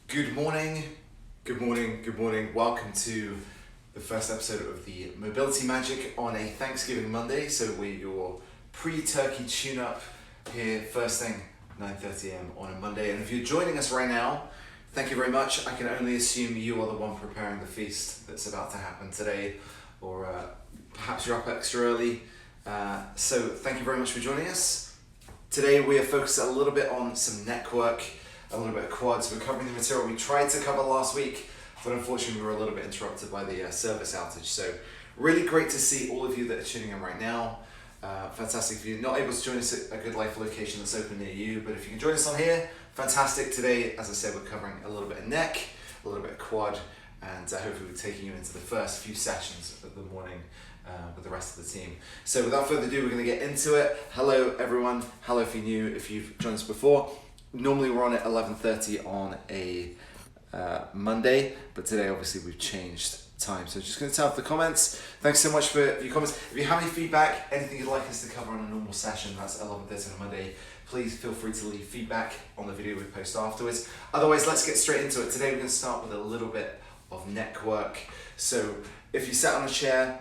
Good morning, good morning, good morning. Welcome to the first episode of the Mobility Magic on a Thanksgiving Monday. So we're your pre-turkey tune-up here first thing 9:30 a.m. on a Monday. And if you're joining us right now, thank you very much. I can only assume you are the one preparing the feast that's about to happen today, or perhaps you're up extra early. So thank you very much for joining us. Today we are focused a little bit on some neck work, a little bit of quads. We're covering the material we tried to cover last week, but unfortunately we were a little bit interrupted by the service outage. So really great to see all of you that are tuning in right now. Fantastic. If you're not able to join us at a Good Life location that's open near you, but if you can join us on here, fantastic. Today, as I said, we're covering a little bit of neck, a little bit of quad, and hopefully we're taking you into the first few sessions of the morning with the rest of the team. So without further ado, we're going to get into it. Hello everyone. Hello if you're new, if you've joined us before. Normally we're on at 11:30 on a Monday, but today obviously we've changed time. So just going to turn off the comments. Thanks so much for your comments. If you have any feedback, anything you'd like us to cover on a normal session, that's 11:30 on a Monday, please feel free to leave feedback on the video we post afterwards. Otherwise, let's get straight into it. Today we're going to start with a little bit of neck work. So if you sat on a chair,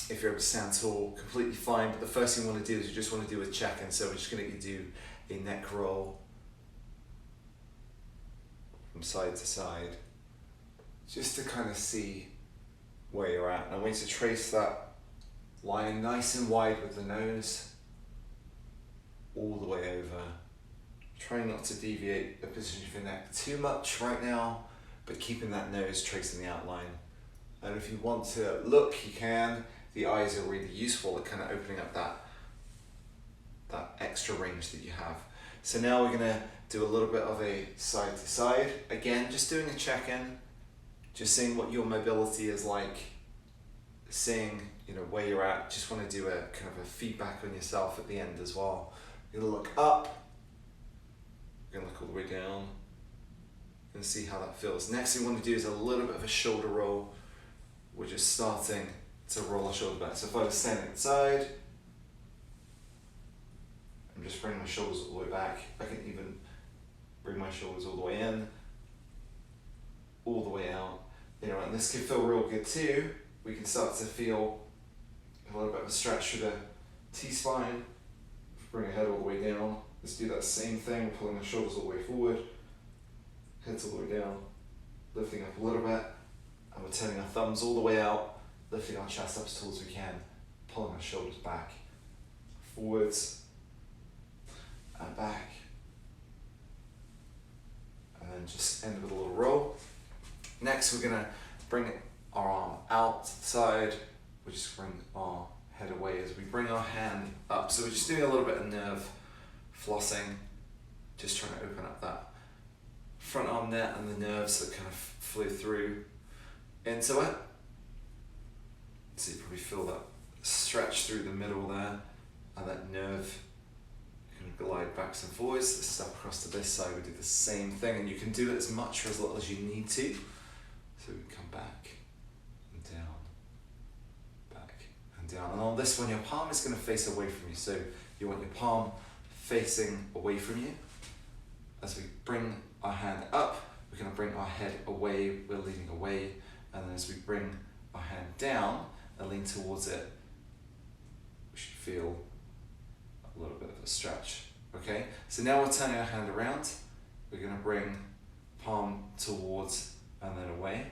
if you're able to stand tall, completely fine, but the first thing you want to do is you just want to do a check-in. So we're just going to do a neck roll from side to side, just to kind of see where you're at. And I want you to trace that line nice and wide with the nose, all the way over. Trying not to deviate the position of your neck too much right now, but keeping that nose tracing the outline. And if you want to look, you can. The eyes are really useful at kind of opening up that extra range that you have. So now we're gonna do a little bit of a side to side. Again, just doing a check-in, just seeing what your mobility is like, seeing where you're at. Just want to do a kind of a feedback on yourself at the end as well. You're gonna look up, you're gonna look all the way down, and see how that feels. Next thing we want to do is a little bit of a shoulder roll. We're just starting to roll our shoulder back. So if I was standing at the side, I'm just bringing my shoulders all the way back. I can even bring my shoulders all the way in, all the way out. And this can feel real good too. We can start to feel a little bit of a stretch through the T-spine. Bring your head all the way down. Let's do that same thing, pulling the shoulders all the way forward, heads all the way down, lifting up a little bit, and we're turning our thumbs all the way out, lifting our chest up as tall as we can, pulling our shoulders back, forwards, and back. And then just end with a little roll. Next, we're gonna bring our arm out to the side. We just bring our head away as we bring our hand up. So we're just doing a little bit of nerve flossing, just trying to open up that front arm net and the nerves that kind of flow through into it. So you probably feel that stretch through the middle there, and that nerve kind of glide backs and forwards. Let's step across to this side. We do the same thing, and you can do it as much or as little as you need to. So we can come back and down, back and down. And on this one, your palm is going to face away from you. So you want your palm facing away from you. As we bring our hand up, we're going to bring our head away. We're leaning away. And then as we bring our hand down and lean towards it, we should feel a little bit of a stretch. Okay, so now we're turning our hand around. We're going to bring palm towards and then away.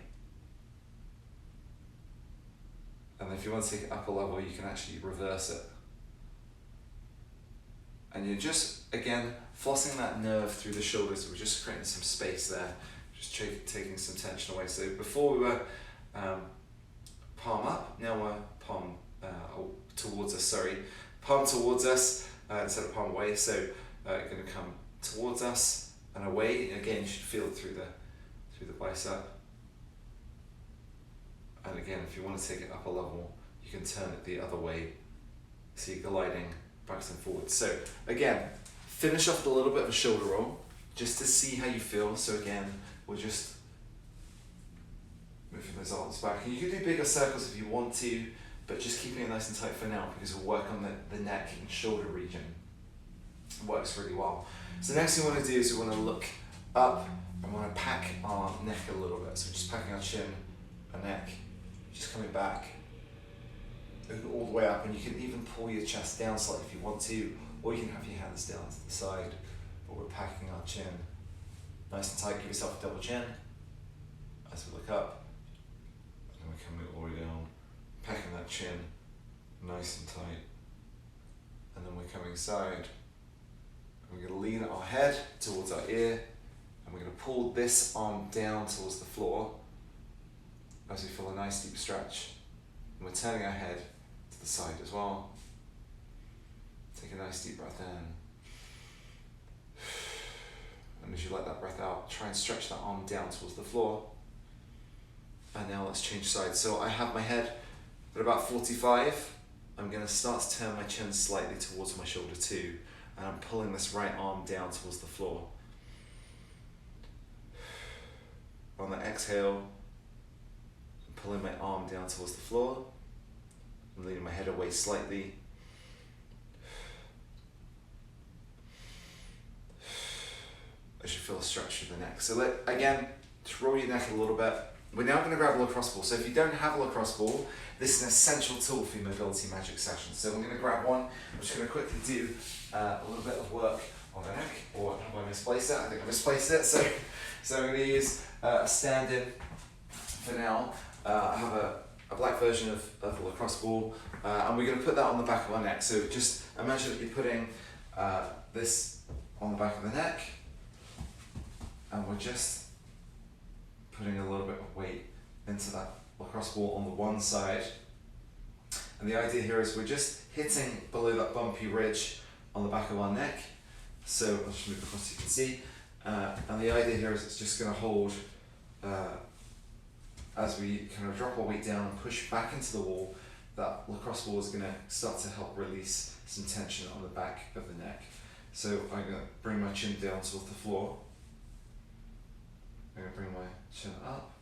And if you want to take it up a level, you can actually reverse it. And you're just, again, flossing that nerve through the shoulders. We're just creating some space there, just taking some tension away. So before we were palm up, now we're palm towards us, palm towards us instead of palm away. So going to come towards us and away. Again, you should feel it through the bicep. And again, if you want to take it up a level, you can turn it the other way. So you're gliding backwards and forwards. So again, finish off with a little bit of a shoulder roll, just to see how you feel. So again, we're just moving those arms back. And you can do bigger circles if you want to, but just keeping it nice and tight for now, because we'll work on the neck and shoulder region. It works really well. So the next thing we want to do is we want to look up I want to pack our neck a little bit. So just packing our chin, our neck, just coming back all the way up, and you can even pull your chest down slightly if you want to, or you can have your hands down to the side, but we're packing our chin nice and tight. Give yourself a double chin as we look up, and we're coming all the way down, packing that chin nice and tight, and then we're coming side, and we're going to lean our head towards our ear, and we're going to pull this arm down towards the floor as we feel a nice deep stretch, and we're turning our head to the side as well. Take a nice deep breath in, and as you let that breath out, try and stretch that arm down towards the floor. And now let's change sides. So I have my head at about 45. I'm going to start to turn my chin slightly towards my shoulder too, and I'm pulling this right arm down towards the floor. On the exhale, I'm pulling my arm down towards the floor. I'm leaning my head away slightly. As you feel a stretch through the neck. So again, just roll your neck a little bit. We're now going to grab a lacrosse ball. So if you don't have a lacrosse ball, this is an essential tool for your mobility magic session. So I'm going to grab one. I'm just going to quickly do a little bit of work on the neck. Or have I misplaced it? I think I misplaced it. So I'm going to use a stand-in for now. I have a black version of the lacrosse ball, and we're going to put that on the back of our neck. So just imagine that you're putting this on the back of the neck, and we're just putting a little bit of weight into that lacrosse ball on the one side. And the idea here is we're just hitting below that bumpy ridge on the back of our neck. So I'll just move across so you can see. And the idea here is it's just going to hold as we kind of drop our weight down and push back into the wall. That lacrosse ball is going to start to help release some tension on the back of the neck. So I'm going to bring my chin down towards the floor. I'm going to bring my chin up,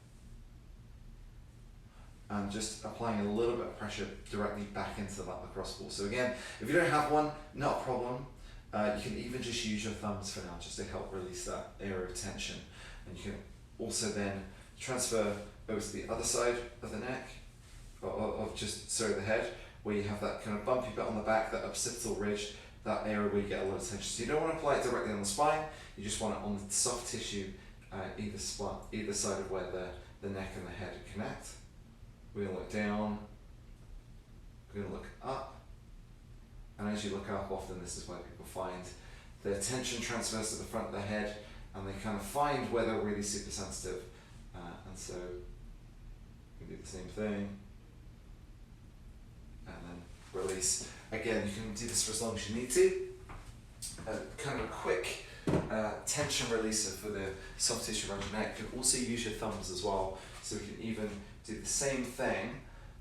and just applying a little bit of pressure directly back into that lacrosse ball. So again, if you don't have one, not a problem. You can even just use your thumbs for now, just to help release that area of tension. And you can also then transfer over to the other side of the neck, the head, where you have that kind of bumpy bit on the back, that occipital ridge, that area where you get a lot of tension. So you don't want to apply it directly on the spine, you just want it on the soft tissue either side of where the neck and the head connect. We're going to look down, we're going to look up, and as you look up, often this is where people find the tension transfers to the front of the head, and they kind of find where they're really super sensitive, and so we do the same thing, and then release. Again, you can do this for as long as you need to. Kind of a quick tension releaser for the soft tissue around your neck. You can also use your thumbs as well, so we can even do the same thing,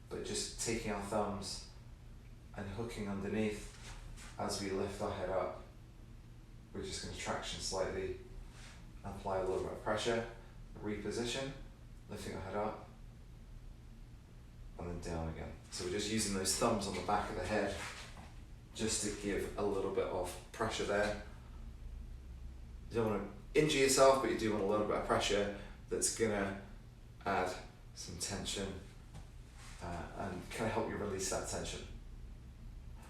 but just taking our thumbs and hooking underneath as we lift our head up. We're just going to traction slightly, apply a little bit of pressure, reposition, lifting our head up, and then down again. So we're just using those thumbs on the back of the head just to give a little bit of pressure there. You don't want to injure yourself, but you do want a little bit of pressure that's going to add some tension and kind of help you release that tension.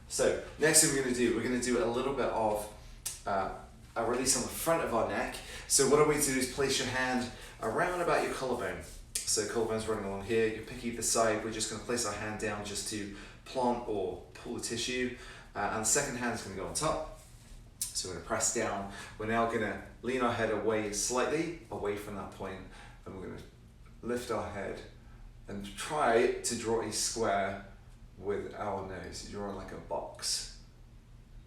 So next thing we're going to do a little bit of a release on the front of our neck. So what I want you to do is place your hand around about your collarbone. So collarbone's running along here, you pick either side. We're just going to place our hand down just to plant or pull the tissue, and the second hand is going to go on top. So we're going to press down. We're now going to lean our head away slightly, away from that point, and we're going to lift our head and try to draw a square with our nose. You're drawing like a box.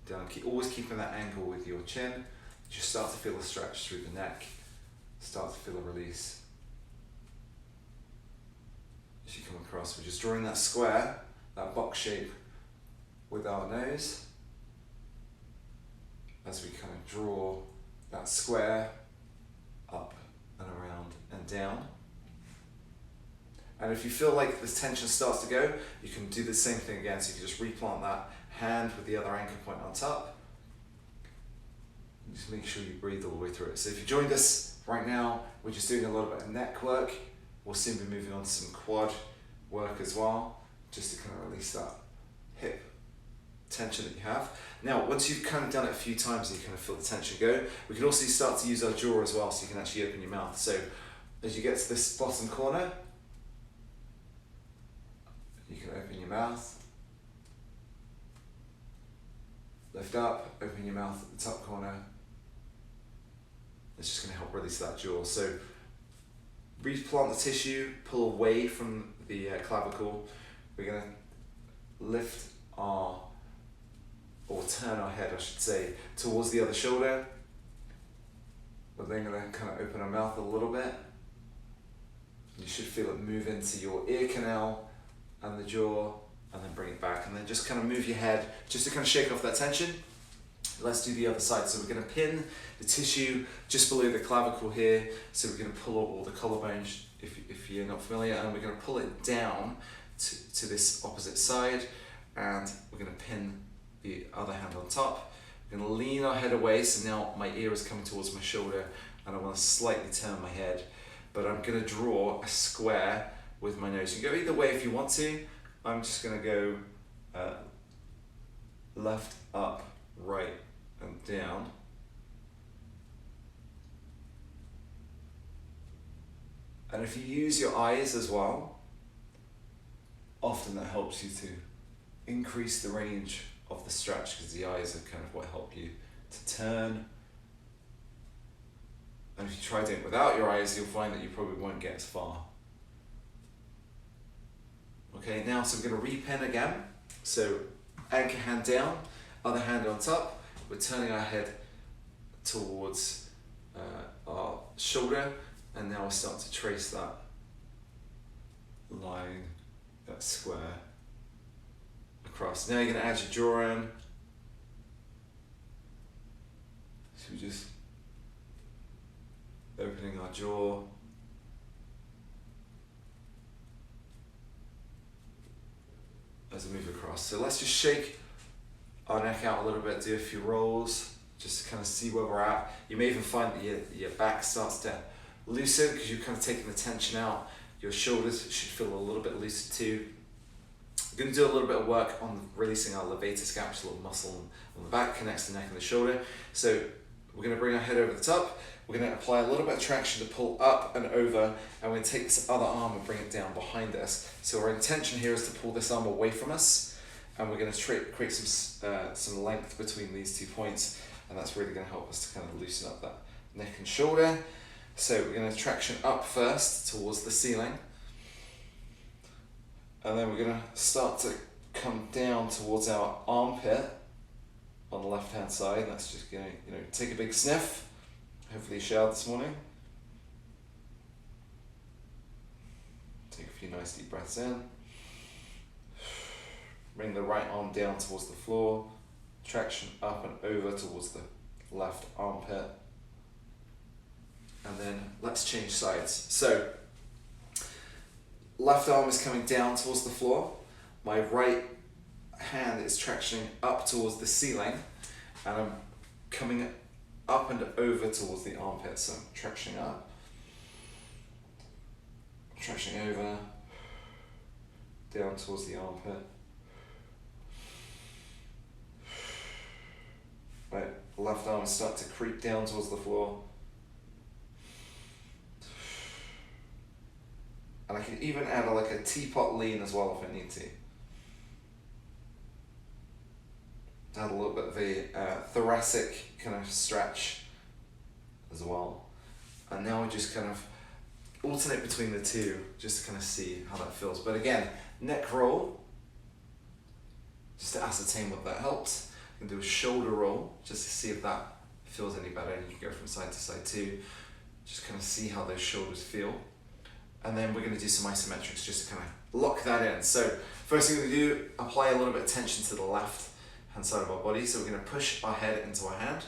Down, always keeping that angle with your chin. Just start to feel a stretch through the neck. Start to feel a release. As you come across, we're just drawing that square, that box shape with our nose. As we kind of draw that square up and around and down. And if you feel like this tension starts to go, you can do the same thing again. So you can just replant that hand with the other anchor point on top. And just make sure you breathe all the way through it. So if you joined us right now we're just doing a little bit of neck work. We'll soon be moving on to some quad work as well, just to kind of release that hip tension that you have. Now, once you've kind of done it a few times and you kind of feel the tension go, we can also start to use our jaw as well, so you can actually open your mouth. So as you get to this bottom corner, you can open your mouth, lift up, open your mouth at the top corner. It's just going to help release that jaw. So replant the tissue, pull away from the clavicle. We're going to lift our, or turn our head, I should say, towards the other shoulder. We're then going to kind of open our mouth a little bit. You should feel it move into your ear canal and the jaw, and then bring it back, and then just kind of move your head just to kind of shake off that tension. Let's do the other side. So we're going to pin the tissue just below the clavicle here. So we're going to pull all the collarbones, if you're not familiar, and we're going to pull it down to this opposite side, and we're going to pin the other hand on top. We're going to lean our head away, so now my ear is coming towards my shoulder, and I want to slightly turn my head, but I'm going to draw a square with my nose. You can go either way if you want to. I'm just going to go left, up, right, and down. And if you use your eyes as well, often that helps you to increase the range of the stretch, because the eyes are kind of what help you to turn. And if you try doing it without your eyes, you'll find that you probably won't get as far. Okay, now so we're going to repin again. So anchor hand down, other hand on top. We're turning our head towards our shoulder, and now we're starting to trace that line, that square across. Now you're going to add your jaw in. So we're just opening our jaw. As we move across. So let's just shake our neck out a little bit, do a few rolls, just to kind of see where we're at. You may even find that your back starts to loosen because you're kind of taking the tension out. Your shoulders should feel a little bit looser too. We're going to do a little bit of work on releasing our levator scapula, little muscle on the back, connects the neck and the shoulder. So we're going to bring our head over the top. We're going to apply a little bit of traction to pull up and over, and we're going to take this other arm and bring it down behind us. So our intention here is to pull this arm away from us, and we're going to create some length between these 2 points, and that's really going to help us to kind of loosen up that neck and shoulder. So we're going to traction up first towards the ceiling, and then we're going to start to come down towards our armpit on the left hand side. That's just going to take a big sniff. Hopefully you showered this morning. Take a few nice deep breaths in. Bring the right arm down towards the floor. Traction up and over towards the left armpit. And then let's change sides. So, left arm is coming down towards the floor. My right hand is tractioning up towards the ceiling. And I'm coming up and over towards the armpit, so I'm tractioning up, tractioning over, down towards the armpit. Right, left arm start to creep down towards the floor. And I can even add like a teapot lean as well if I need to. Add a little bit of a thoracic kind of stretch as well. And now we just kind of alternate between the two just to kind of see how that feels. But again, neck roll, just to ascertain what that helps. You can do a shoulder roll just to see if that feels any better. And you can go from side to side too. Just kind of see how those shoulders feel. And then we're going to do some isometrics just to kind of lock that in. So first thing we do, apply a little bit of tension to the left hand side of our body. So we're going to push our head into our hand,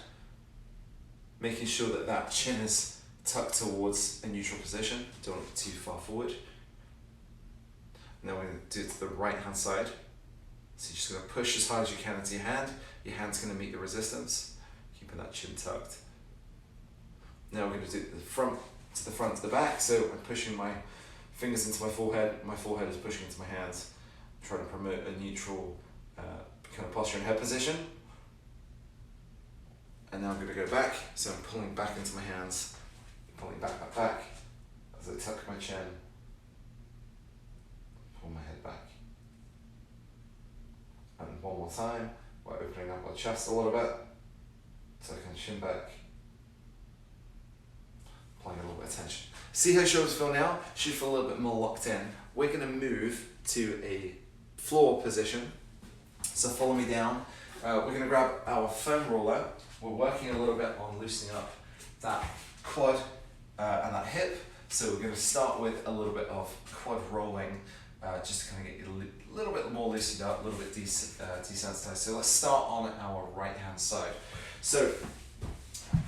making sure that that chin is tucked towards a neutral position. Don't want it too far forward. And then we're going to do it to the right hand side. So you're just going to push as hard as you can into your hand. Your hand's going to meet the resistance, keeping that chin tucked. Now we're going to do the front to the back. So I'm pushing my fingers into my forehead is pushing into my hands. I'm trying to promote a neutral kind of posture and head position. And now I'm going to go back, so I'm pulling back into my hands, pulling back as I tuck my chin, pull my head back. And one more time, by opening up my chest a little bit, so I can chin back, applying a little bit of tension. See how shoulders feel now? Should feel a little bit more locked in. We're going to move to a floor position, so follow me down. We're going to grab our foam roller. We're working a little bit on loosening up that quad and that hip. So we're going to start with a little bit of quad rolling, just to kind of get you a little bit more loosened up, a little bit desensitized. So let's start on our right hand side. So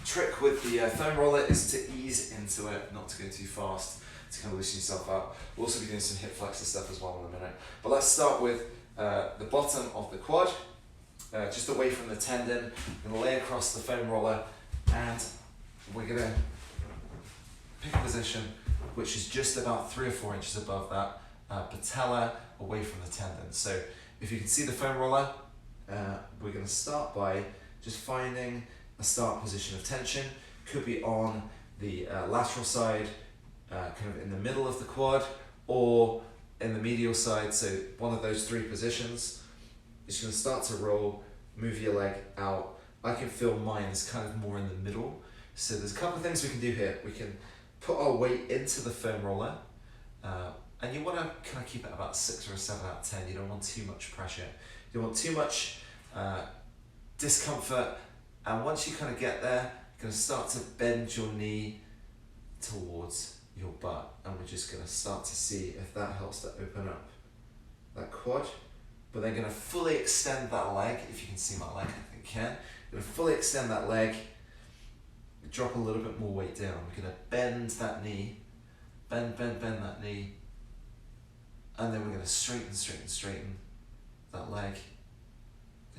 trick with the foam roller is to ease into it, not to go too fast, to kind of loosen yourself up. We'll also be doing some hip flexor stuff as well in a minute. But let's start with the bottom of the quad. Just away from the tendon. I'm going to lay across the foam roller and we're going to pick a position which is just about 3 or 4 inches above that patella, away from the tendon. So if you can see the foam roller, we're going to start by just finding a start position of tension. Could be on the lateral side, kind of in the middle of the quad, or in the medial side, so one of those 3 positions. You're just going to start to roll, move your leg out. I can feel mine is kind of more in the middle. So there's a couple of things we can do here. We can put our weight into the foam roller, and you want to kind of keep it about 6 or a 7 out of 10. You don't want too much pressure. You don't want too much discomfort. And once you kind of get there, you're going to start to bend your knee towards your butt. And we're just going to start to see if that helps to open up that quad. But then going to fully extend that leg. If you can see my leg, I think you can. Going to fully extend that leg. Drop a little bit more weight down. We're going to bend that knee. Bend that knee. And then we're going to straighten that leg.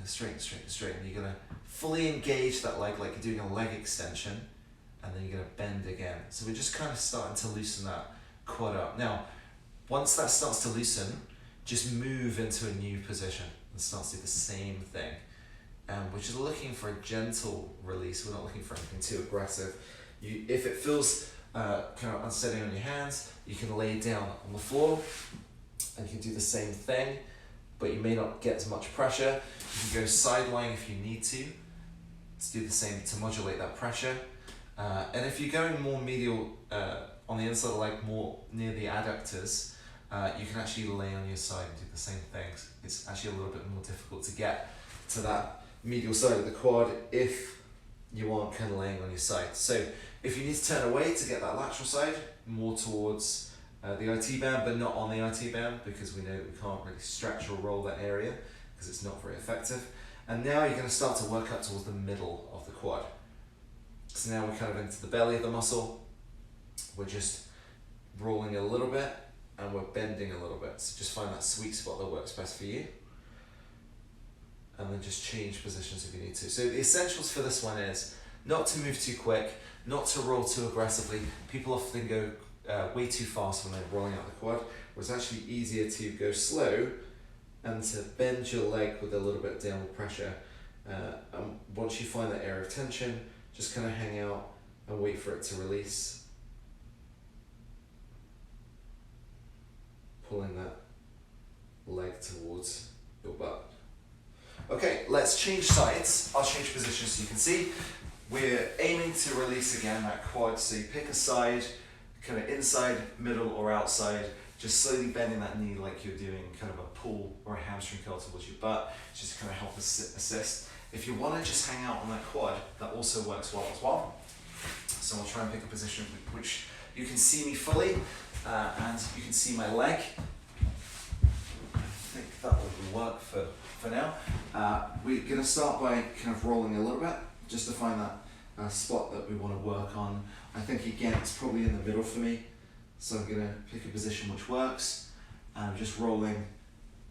Straighten. You're going to fully engage that leg like you're doing a leg extension. And then you're going to bend again. So we're just kind of starting to loosen that quad up. Now, once that starts to loosen, just move into a new position and start to do the same thing. We're just looking for a gentle release. We're not looking for anything too aggressive. If it feels kind of unsteady on your hands, you can lay down on the floor and you can do the same thing, but you may not get as much pressure. You can go side lying if you need to do the same to modulate that pressure. And if you're going more medial on the inside of the leg, more near the adductors, you can actually lay on your side and do the same things. It's actually a little bit more difficult to get to that medial side of the quad if you aren't kind of laying on your side. So if you need to turn away to get that lateral side, more towards the IT band, but not on the IT band, because we know that we can't really stretch or roll that area because it's not very effective. And now you're going to start to work up towards the middle of the quad. So now we're kind of into the belly of the muscle. We're just rolling a little bit and we're bending a little bit. So just find that sweet spot that works best for you. And then just change positions if you need to. So the essentials for this one is not to move too quick, not to roll too aggressively. People often go way too fast when they're rolling out the quad, where it's actually easier to go slow and to bend your leg with a little bit of downward pressure. And once you find that area of tension, just kind of hang out and wait for it to release. Pulling that leg towards your butt. Okay, let's change sides. I'll change positions so you can see. We're aiming to release again that quad, so you pick a side, kind of inside, middle, or outside, just slowly bending that knee like you're doing kind of a pull or a hamstring curl towards your butt, just to kind of help assist. If you want to just hang out on that quad, that also works well as well. So I'll try and pick a position which you can see me fully, and you can see my leg. I think that will work for now. We're going to start by kind of rolling a little bit, just to find that spot that we want to work on. I think again it's probably in the middle for me, so I'm going to pick a position which works, and I'm just rolling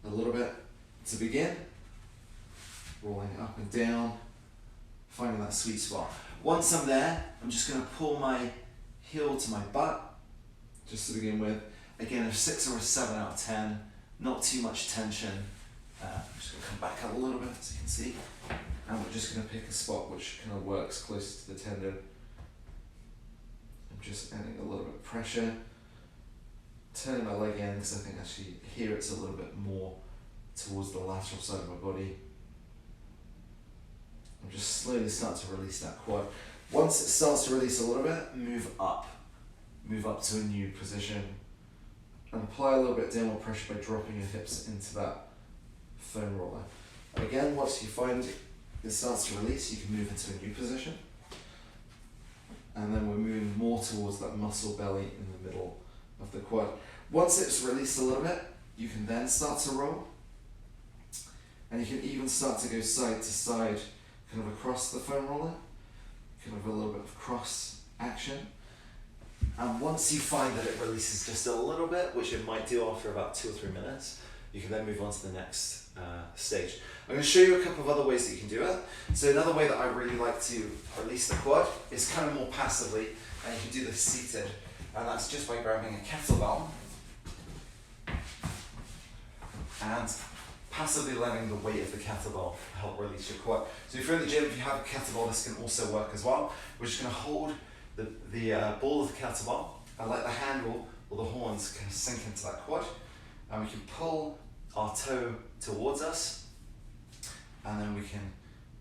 a little bit to begin, rolling up and down, finding that sweet spot. Once I'm there, I'm just going to pull my heel to my butt, just to begin with. Again, a 6 or a 7 out of 10, not too much tension. I'm just going to come back out a little bit so you can see. And we're just going to pick a spot which kind of works close to the tendon. I'm just adding a little bit of pressure. Turning my leg in because I think actually here it's a little bit more towards the lateral side of my body. I'm just slowly start to release that quad. Once it starts to release a little bit, move up to a new position and apply a little bit downward pressure by dropping your hips into that foam roller. Again, once you find it starts to release, you can move into a new position. And then we're moving more towards that muscle belly in the middle of the quad. Once it's released a little bit, you can then start to roll. And you can even start to go side to side, kind of across the foam roller, kind of a little bit of cross action. And once you find that it releases just a little bit, which it might do after about 2 or 3 minutes, you can then move on to the next stage. I'm going to show you a couple of other ways that you can do it. So another way that I really like to release the quad is kind of more passively, and you can do this seated, and that's just by grabbing a kettlebell and passively letting the weight of the kettlebell help release your quad. So if you're in the gym, if you have a kettlebell, this can also work as well. We're just going to hold the ball of the kettlebell and let the handle or the horns kind of sink into that quad, and we can pull our toe towards us, and then we can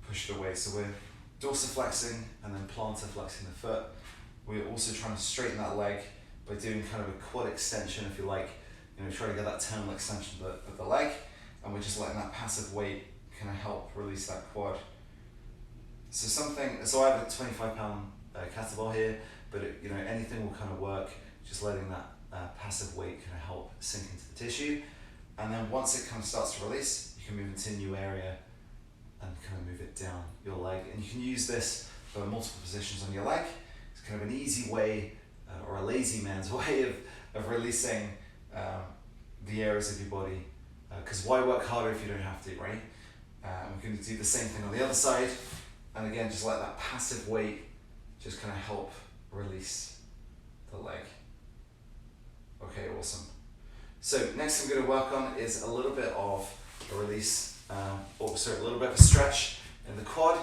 push it away. So we're dorsiflexing and then plantar flexing the foot. We're also trying to straighten that leg by doing kind of a quad extension, if you like, try to get that terminal extension of the leg, and we're just letting that passive weight kind of help release that quad. So I have a 25-pound kettlebell here, but anything will kind of work, just letting that passive weight kind of help sink into the tissue. And then once it kind of starts to release, you can move into a new area and kind of move it down your leg. And you can use this for multiple positions on your leg. It's kind of an easy way, or a lazy man's way of releasing the areas of your body. Because why work harder if you don't have to, right? We're going to do the same thing on the other side. And again, just let that passive weight just kind of help release the leg. Okay, awesome. So next thing we're going to work on is a little bit of a release, a little bit of a stretch in the quad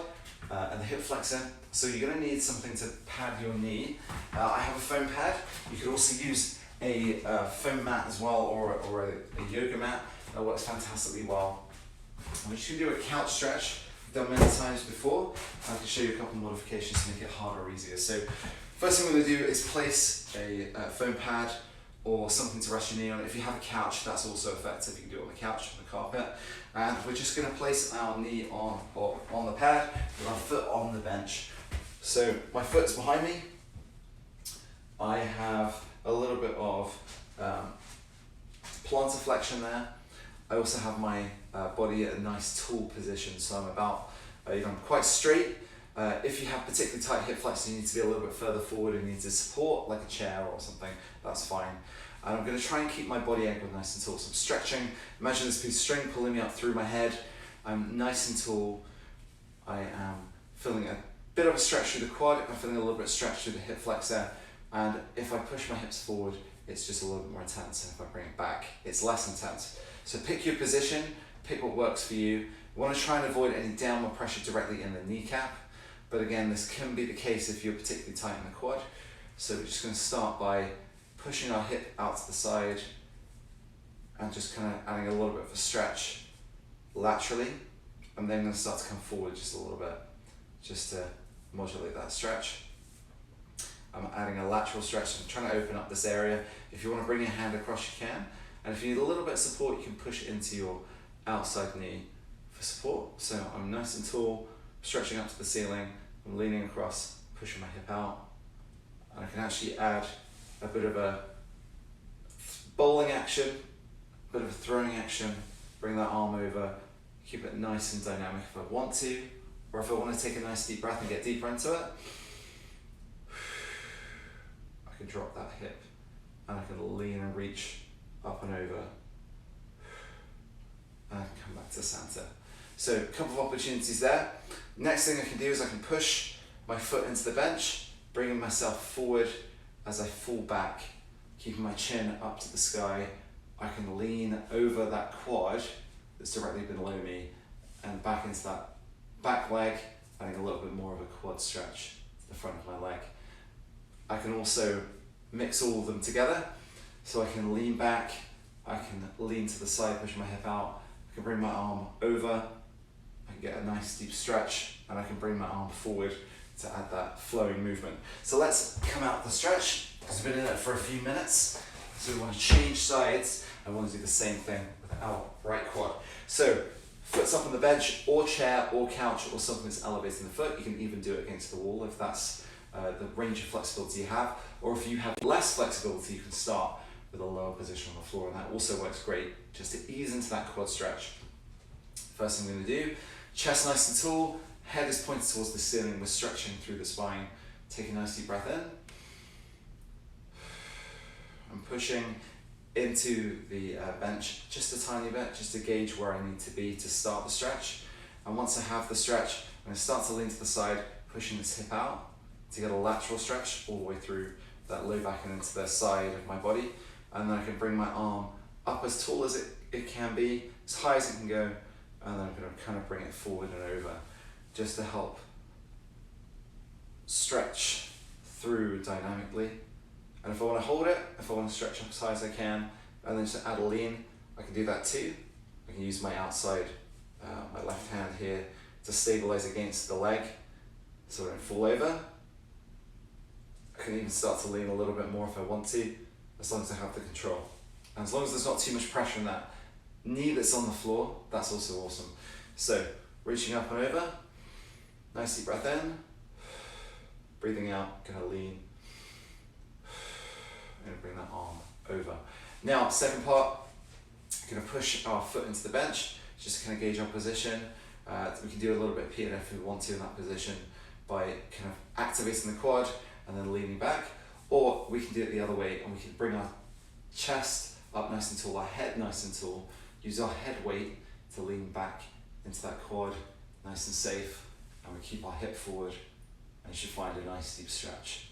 and the hip flexor. So you're going to need something to pad your knee. I have a foam pad. You could also use a foam mat as well, or a yoga mat. That works fantastically well. I'm just going to do a couch stretch. I've done many times before. I can show you a couple of modifications to make it harder or easier. So first thing we're going to do is place a foam pad or something to rest your knee on. If you have a couch, that's also effective. You can do it on the couch, on the carpet. And we're just going to place our knee on the pad with our foot on the bench. So my foot's behind me. I have a little bit of plantar flexion there. I also have my body at a nice tall position, so I'm about, I'm quite straight. If you have particularly tight hip flexors, you need to be a little bit further forward and need to support like a chair or something, that's fine. And I'm going to try and keep my body angle nice and tall. So I'm stretching, imagine this piece of string pulling me up through my head. I'm nice and tall. I am feeling a bit of a stretch through the quad. I'm feeling a little bit of stretch through the hip flexor. And if I push my hips forward, it's just a little bit more intense. And if I bring it back, it's less intense. So pick your position, pick what works for you. You want to try and avoid any downward pressure directly in the kneecap. But again, this can be the case if you're particularly tight in the quad. So we're just going to start by pushing our hip out to the side and just kind of adding a little bit of a stretch laterally. I'm then going to start to come forward just a little bit, just to modulate that stretch. I'm adding a lateral stretch. I'm trying to open up this area. If you want to bring your hand across, you can. And if you need a little bit of support, you can push it into your outside knee for support. So I'm nice and tall, stretching up to the ceiling. I'm leaning across, pushing my hip out. And I can actually add a bit of a bowling action, a bit of a throwing action, bring that arm over, keep it nice and dynamic if I want to, or if I want to take a nice deep breath and get deeper into it, I can drop that hip and I can lean and reach up and over, and I can come back to center. So a couple of opportunities there. Next thing I can do is I can push my foot into the bench, bringing myself forward as I fall back, keeping my chin up to the sky. I can lean over that quad that's directly below me and back into that back leg, adding a little bit more of a quad stretch to the front of my leg. I can also mix all of them together, so I can lean back, I can lean to the side, push my hip out, I can bring my arm over, I can get a nice deep stretch, and I can bring my arm forward to add that flowing movement. So let's come out the stretch, because we've been in it for a few minutes. So we want to change sides. I want to do the same thing with our right quad. So foot's up on the bench or chair or couch or something that's elevating the foot. You can even do it against the wall if that's the range of flexibility you have. Or if you have less flexibility, you can start with a lower position on the floor, and that also works great just to ease into that quad stretch. First thing I'm going to do, chest nice and tall, head is pointed towards the ceiling, we're stretching through the spine. Take a nice deep breath in. I'm pushing into the bench just a tiny bit, just to gauge where I need to be to start the stretch. And once I have the stretch, I'm going to start to lean to the side, pushing this hip out to get a lateral stretch all the way through that low back and into the side of my body. And then I can bring my arm up as tall as it can be, as high as it can go, and then I'm going to kind of bring it forward and over, just to help stretch through dynamically. And if I want to hold it, if I want to stretch up as high as I can, and then just add a lean, I can do that too. I can use my outside, my left hand here to stabilize against the leg, so I don't fall over. I can even start to lean a little bit more if I want to, as long as I have the control. And as long as there's not too much pressure on that knee that's on the floor, that's also awesome. So, reaching up and over, nice deep breath in, breathing out, gonna lean, and bring that arm over. Now, second part, gonna push our foot into the bench, just to kind of gauge our position. We can do a little bit of PNF if we want to in that position by kind of activating the quad and then leaning back, or we can do it the other way and we can bring our chest up nice and tall, our head nice and tall, use our head weight to lean back into that quad, nice and safe, and we keep our hip forward, and you should find a nice deep stretch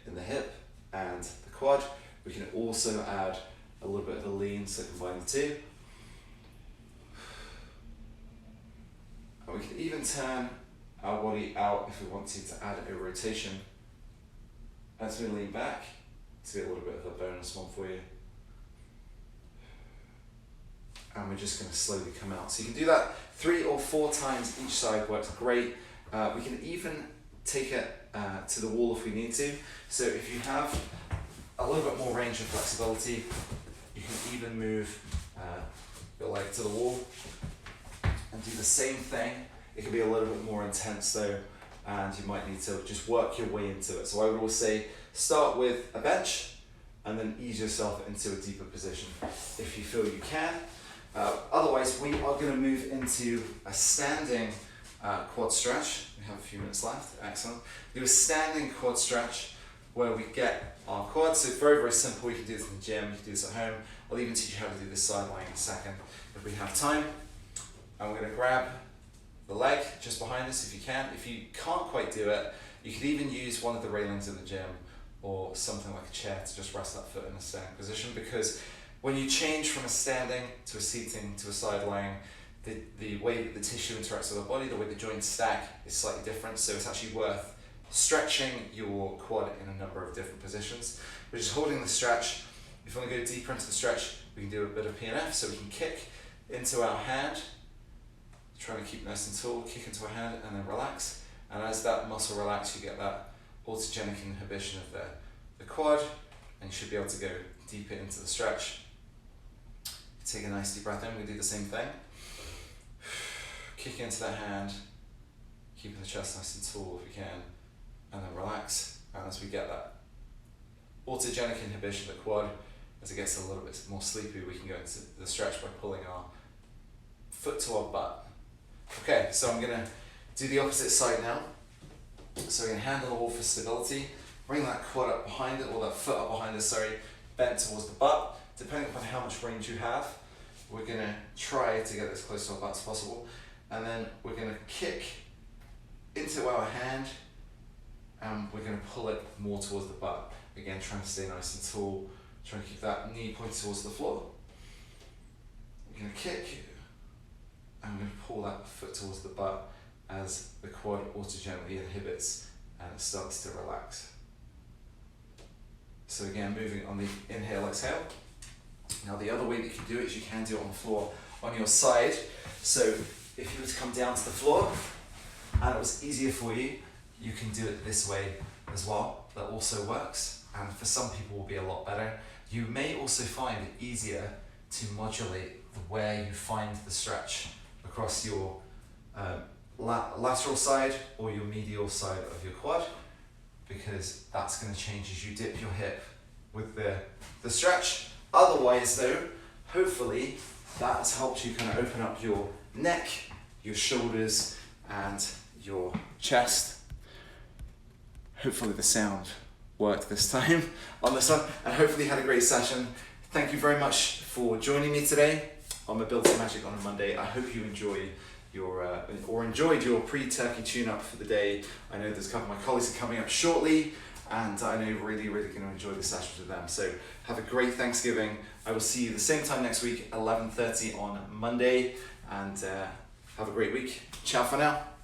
in the hip and the quad. We can also add a little bit of a lean, so combine the two. And we can even turn our body out if we want to add a rotation as we lean back to get a little bit of a bonus one for you. And we're just going to slowly come out. So you can do that 3 or 4 times each side, works great. We can even take it to the wall if we need to. So if you have a little bit more range of flexibility, you can even move your leg to the wall and do the same thing. It can be a little bit more intense though, and you might need to just work your way into it. So I would always say, start with a bench and then ease yourself into a deeper position if you feel you can. Otherwise, we are going to move into a standing quad stretch. We have a few minutes left, excellent. Do a standing quad stretch where we get our quads. So very, very simple. You can do this in the gym, you can do this at home. I'll even teach you how to do this side lying in a second if we have time. And we're going to grab the leg just behind us if you can. If you can't quite do it, you could even use one of the railings in the gym or something like a chair to just rest that foot in a standing position, because when you change from a standing to a seating to a side lying, the way that the tissue interacts with the body, the way the joints stack is slightly different, so it's actually worth stretching your quad in a number of different positions. We're just holding the stretch. If you want to go deeper into the stretch, we can do a bit of PNF, so we can kick into our hand, trying to keep nice and tall, kick into our hand and then relax. And as that muscle relaxes, you get that autogenic inhibition of the quad, and you should be able to go deeper into the stretch. Take a nice deep breath in, we do the same thing. Kick into that hand, keeping the chest nice and tall if you can, and then relax. And as we get that autogenic inhibition of the quad, as it gets a little bit more sleepy, we can go into the stretch by pulling our foot to our butt. Okay, so I'm gonna do the opposite side now. So we're gonna hand on the wall for stability, bring that quad up behind it, or that foot up behind us, sorry, bent towards the butt. Depending upon how much range you have, we're gonna try to get as close to our butt as possible. And then we're gonna kick into our hand, and we're going to pull it more towards the butt. Again, trying to stay nice and tall, trying to keep that knee pointed towards the floor. We're going to kick, and we're going to pull that foot towards the butt as the quad autogenically inhibits and it starts to relax. So again, moving on the inhale, exhale. Now the other way that you can do it is you can do it on the floor on your side. So if you were to come down to the floor and it was easier for you, you can do it this way as well. That also works, and for some people will be a lot better. You may also find it easier to modulate where you find the stretch across your lateral side or your medial side of your quad, because that's going to change as you dip your hip with the stretch. Otherwise though, hopefully that has helped you kind of open up your neck, your shoulders and your chest. Hopefully the sound worked this time on this one, and hopefully you had a great session. Thank you very much for joining me today on Mobility Magic on a Monday. I hope you enjoyed your pre-turkey tune-up for the day. I know there's a couple of my colleagues are coming up shortly, and I know you're really going to enjoy the sessions with them. So have a great Thanksgiving. I will see you the same time next week, 11:30 on Monday, and have a great week. Ciao for now.